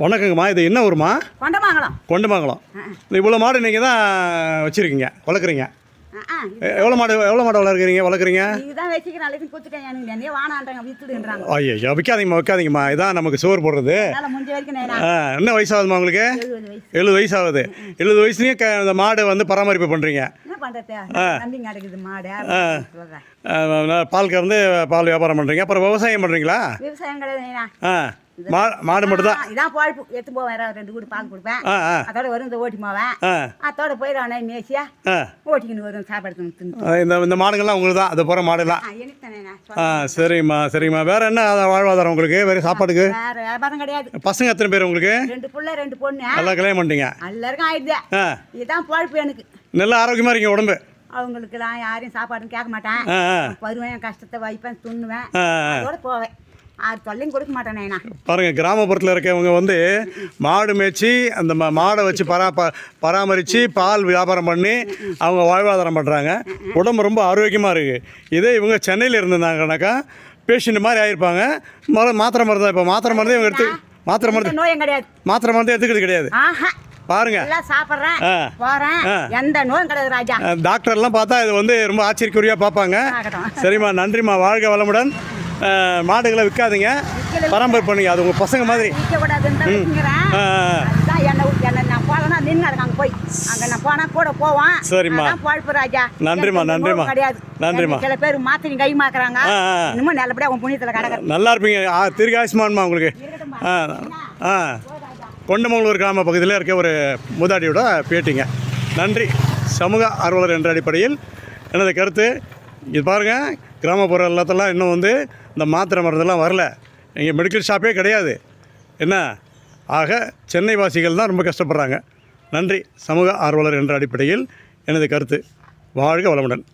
வணக்கங்கம்மா. இது என்ன ஊருமா? கொண்டமங்கலம். கொண்டமங்கலம். இவ்வளோ மாடு நீங்கள் தான் வச்சுருக்கீங்க, வளர்க்குறீங்க? எவ்வளோ மாடு வளர்க்குறீங்க? இதுதான் வச்சுக்க நாளைக்கு கொடுத்துட்டேன். எனக்கு நிறைய வானான்றாங்க, வித்துடுன்றாங்க. ஐயோ, வைக்காதீங்கம்மா. இதான் நமக்கு சோறு போடுறது. முடிஞ்ச வரைக்கும் என்ன வயசாகுதுமா உங்களுக்கு? 70 வயசு ஆகுது. 70 வயசுலேயும் இந்த மாடு வந்து பராமரிப்பு பண்ணுறீங்க. என்ன பண்ணுறது, நம்பிங்க அடைக்குது மாடு. பால் கறந்து பால் வியாபாரம் பண்ணுறீங்க. அப்புறம் விவசாயம் பண்ணுறீங்களா? விவசாயம் கிடையாது. மாடு மட்டும் தான். இதான் பழப்பு. எடுத்து போவேன், 2 கூடு பால் கொடுப்பேன். அதோட வரும் இந்த ஓட்டி போவேன். அதோட போயிடுவானே மேய்ச்சியா ஓட்டிக்கின்னு வரும் சாப்பாடு. இந்த மாடுகள்லாம் உங்களுக்கு தான்? அது போகிற மாடுலாம்? சரிம்மா. வேற என்ன வாழ்வாதாரம் உங்களுக்கு? வேறு சாப்பாடுக்கு வேற வியாபாரம் கிடையாது. பசங்க எத்தனை பேர் உங்களுக்கு? 2 பிள்ளை 2 பொண்ணு. நல்லா கல்யாணம் பண்ணிட்டீங்க? எல்லாருக்கும் ஆயிடுது. இதுதான் பழப்பு எனக்கு. நல்லா ஆரோக்கியமாக இருக்கீங்க உடம்பு? அவங்களுக்குலாம் யாரையும் சாப்பாடுன்னு கேட்க மாட்டேன். வருவேன், கஷ்டத்தை வைப்பேன், துண்ணுவேன், அதோட போவேன். அது தொல்லையும் கொடுக்க மாட்டேன். பாருங்க, கிராமப்புறத்தில் இருக்கவங்க வந்து மாடு மேய்ச்சி அந்த மாடை வச்சு பராமரித்து பால் வியாபாரம் பண்ணி அவங்க வாழ்வாதாரம் பண்ணுறாங்க. உடம்பு ரொம்ப ஆரோக்கியமாக இருக்குது. இதே இவங்க சென்னையில் இருந்திருந்தாங்கனாக்கா பேஷண்ட் மாதிரி ஆகிருப்பாங்க. மாத்திரை மருந்து தான். இப்போ மாத்திரை மருந்தே இவங்க மாத்திரை மருந்து எடுத்துக்கிறது கிடையாது. பாருங்க, சாப்பிட்றேன், போறேன், எந்த நோயும் கிடையாது ராஜா. டாக்டர்லாம் பார்த்தா இது வந்து ரொம்ப ஆச்சரியக்குறியாக பார்ப்பாங்க. சரிம்மா, நன்றிம்மா. வாழ்க வளமுடன். மாடுகளை விற்காதீங்க, பராமரிப்பு பண்ணுங்க. அது உங்கள் பசங்க மாதிரி. சரிம்மா, நன்றிம்மா. சில பேர் மாத்திரி கை மாக்குறாங்க. இன்னும் நல்லபடியா உங்க புண்ணியத்தில் கிடக்கு. நல்லா இருப்பீங்க. தீர்காயுஷ்மான்மா உங்களுக்கு. கொண்டமங்கலூர் கிராம பகுதியில் இருக்க ஒரு மூதாட்டியோட பேட்டிங்க. நன்றி. சமூக ஆர்வலர் என்ற அடிப்படையில் எனது கருத்து இது. பாருங்கள், கிராமப்புற எல்லாத்தெல்லாம் இன்னும் வந்து இந்த மாத்திரை மருந்தெல்லாம் வரல. இங்கே மெடிக்கல் ஷாப்பே கிடையாது. என்ன ஆக சென்னை வாசிகள் தான் ரொம்ப கஷ்டப்படுறாங்க. நன்றி. சமூக ஆர்வலர் என்ற அடிப்படையில் எனது கருத்து. வாழ்க வளமுடன்.